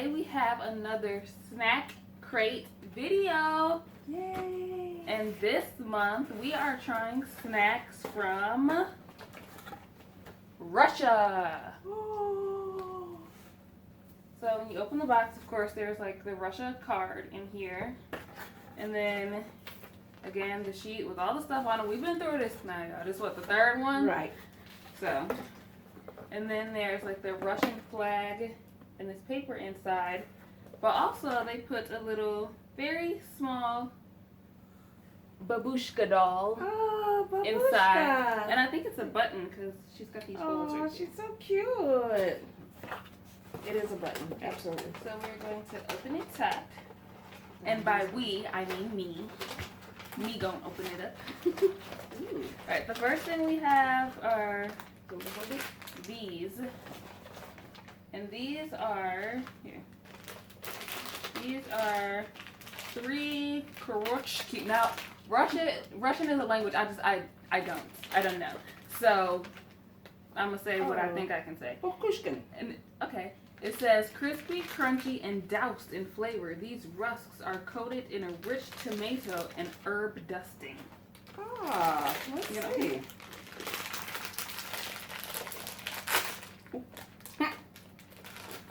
today we have another snack crate video. Yay! And this month we are trying snacks from Russia. Oh. So when you open the box, of course, there's like the Russia card in here. And then, again, the sheet with all the stuff on it. We've been through this now, y'all. This is what, the third one? Right. So, and then there's like the Russian flag and this paper inside. But also they put a little, very small babushka doll Oh, inside. And I think it's a button because she's got these holes Oh, right here. she's so cute. It is a button, absolutely. So we're going to open it up. And by we, I mean me. Me gonna open it up. Ooh. Alright, the first thing we have are these. And these are, here. These are 3 korochki. Now, Russian is a language I don't know. So, I'm gonna say what I think I can say. Kushkin. And okay. It says crispy, crunchy, and doused in flavor. These rusks are coated in a rich tomato and herb dusting. Ah, let's see.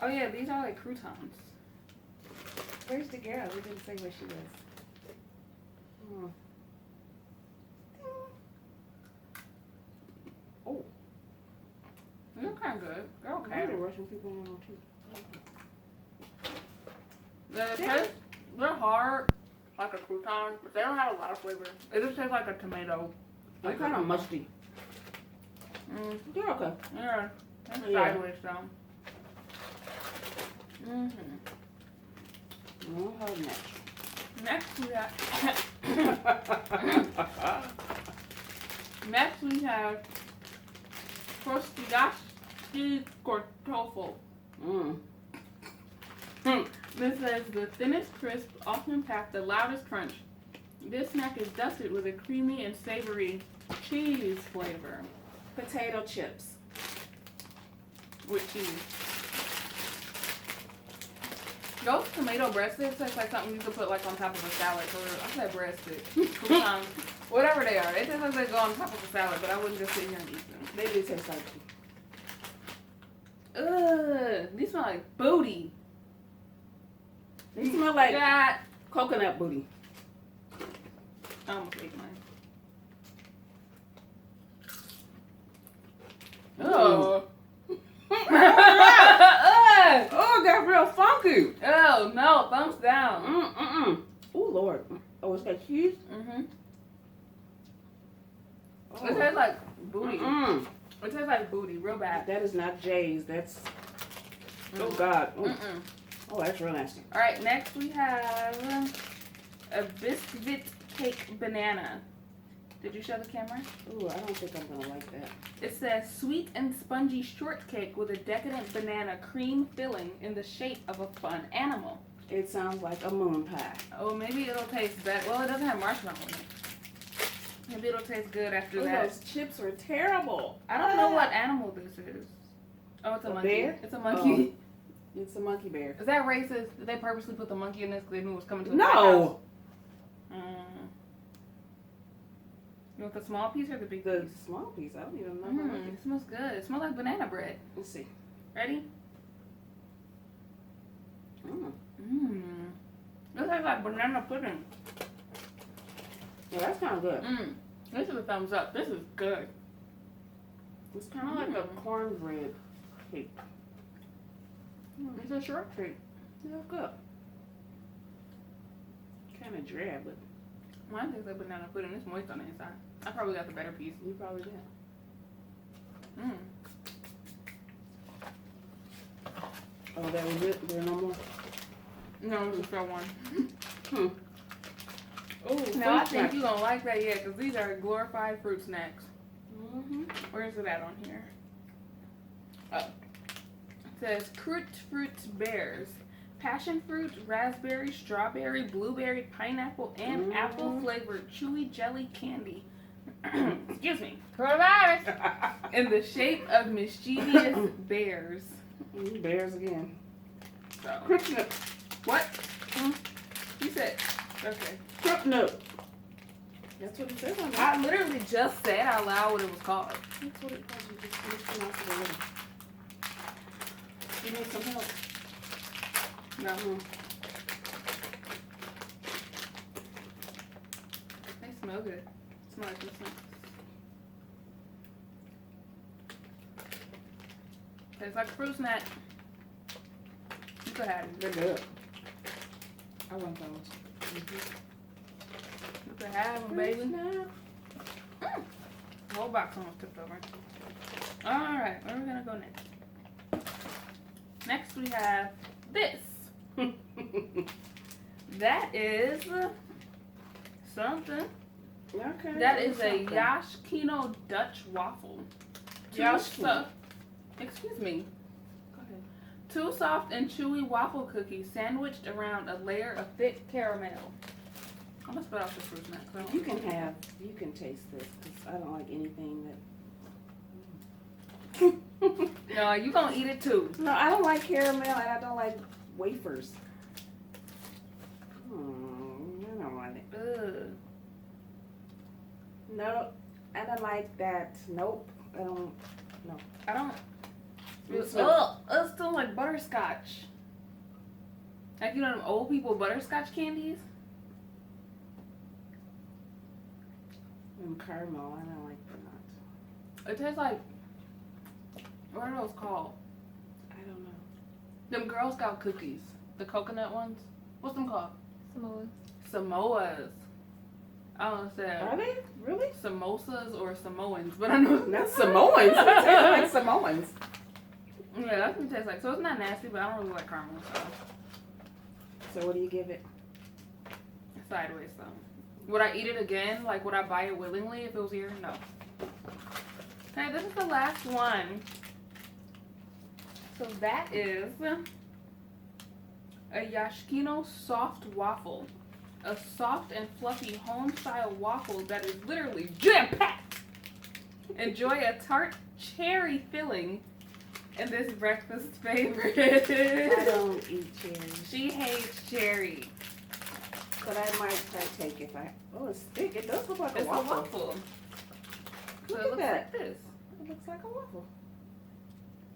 Oh yeah, these are like croutons. Where's the girl? We didn't say where she was. Oh. Oh. They're kind of good. They're okay. Maybe Russian people know too. They're hard, like a crouton, but they don't have a lot of flavor. It just tastes like a tomato. They're kind of musty. They're okay. Yeah, that's Yeah. sideways though. Oh, how much? Next we have Krostyatsky Kortofel. This says the thinnest crisp, often packed the loudest crunch. This snack is dusted with a creamy and savory cheese flavor. Potato chips. With cheese. Those tomato breadsticks taste like something you could put like on top of a salad. Or I said breadsticks. Croutons. Whatever they are. It tastes like they go on top of a salad, but I wouldn't just sit here and eat them. They do taste like. Ugh. These smell like booty. They smell like that. coconut booty. I almost ate mine. Oh. Oh, got real funky. Oh no, thumbs down. Oh Lord. Oh, it's got cheese. Oh. It tastes like booty. It tastes like booty, real bad. That is not Jay's. That's. Oh God. Oh, that's real nasty. All right, next we have a biscuit cake banana. Did you show the camera? Ooh, I don't think I'm gonna like that. It says sweet and spongy shortcake with a decadent banana cream filling in the shape of a fun animal. It sounds like a moon pie. Oh, maybe it'll taste better. Well, it doesn't have marshmallow in it. Maybe it'll taste good after that. Those chips were terrible. I don't know what animal this is. Oh, it's a monkey. Bear? It's a monkey. Oh, it's a monkey bear. Is that racist? Did they purposely put the monkey in this because they knew it was coming to the No. You want the small piece or the big The piece? small piece. I don't even know. It smells good. It smells like banana bread. Let's see. Ready? This tastes like banana pudding. Yeah, that's kind of good. This is a thumbs up. This is good. It's kind of like a cornbread cake. It's a shortcake. Yeah, good. Kind of drab, but Mine tastes like banana pudding. It's moist on the inside. I probably got the better piece. you probably did. Oh, that was it? There no more? No, it's just for one. Oh, Now, I think you're going to like that, because these are glorified fruit snacks. Where is it at on here? Oh. It says Crut Fruit Bears. Passion fruit, raspberry, strawberry, blueberry, pineapple, and apple flavored chewy jelly candy. Excuse me. Coronavirus. In the shape of mischievous bears. Bears again. So Crip Nook. what? You said okay. Crip Nook. That's what it says on there. I literally just said out loud what it was called. That's what it was. You just mispronounced it already. You need some help? No. They smell good. Smell like this one. Tastes like a fruit snack. You could have it. They're good. I want those. You could have them, baby. Whole box almost tipped over. Alright, where are we gonna go next? Next we have this. That is something. Okay. That is a Yashkino Dutch waffle. Yashkino. Excuse me. Go ahead. 2 soft and chewy waffle cookies sandwiched around a layer of thick caramel. I'm gonna spit out the fruit snack. You can taste this because I don't like anything that. No, you gonna eat it too. No, I don't like caramel and I don't like wafers. I don't like it. Ugh. No, I don't like that. Nope. I don't. I don't. It's It's still like butterscotch. Like, you know them old people butterscotch candies? Caramel. I don't like that. It tastes like, what are those called? I don't know. Them Girl Scout cookies. The coconut ones. What's them called? Samoa. Samoas. I don't know if Are they're they really? samosas or Samoans, but I know. Not Samoans. It tastes like Samoans. Yeah, that's what it tastes like. So it's not nasty, but I don't really like caramel, so. So what do you give it? Sideways, so. Would I eat it again? Like, would I buy it willingly if it was here? No. Okay, this is the last one. So that is a Yashkino soft waffle. A soft and fluffy home-style waffle that is literally jam-packed. Enjoy a tart cherry filling in this breakfast favorite. I don't eat cherries, She hates cherry. but I might partake if I. Oh, it's thick. It does look like It's a waffle. So Look it at looks that. like this. It looks like a waffle.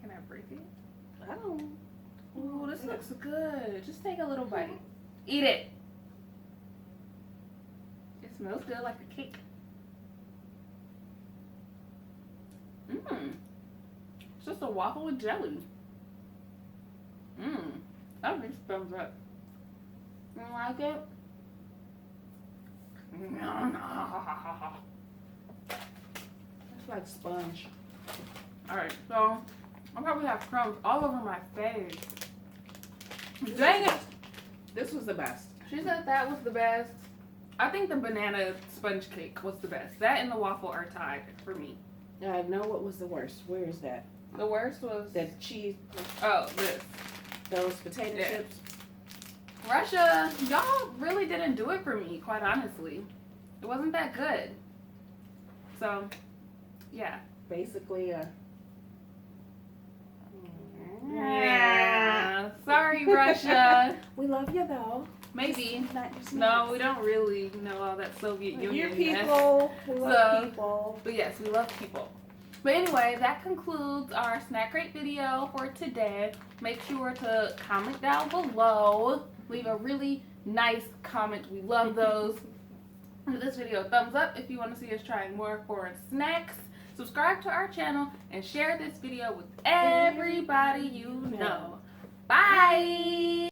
Can I break it? I don't. Ooh, this looks good. Just take a little bite. Eat it. It smells good like a cake. Mmm. It's just a waffle with jelly. Mmm. That makes thumbs up. You like it? It's like sponge. Alright, so I probably have crumbs all over my face. Dang it! This was the best. She said that was the best. I think the banana sponge cake was the best. That and the waffle are tied for me. I know what was the worst. Where is that? The worst was That cheese, oh, this. those potato Yeah. chips. Russia, y'all really didn't do it for me, quite honestly. It wasn't that good. So, yeah. Basically, Yeah. Sorry, Russia. We love you though. Maybe. Not your snacks. No, we don't really know all that Soviet Your Union. people. We love So- people. But yes, we love people. But anyway, that concludes our snack rate video for today. Make sure to comment down below. Leave a really nice comment. We love those. Give this video a thumbs up if you want to see us trying more foreign snacks. Subscribe to our channel and share this video with everybody you know. Bye!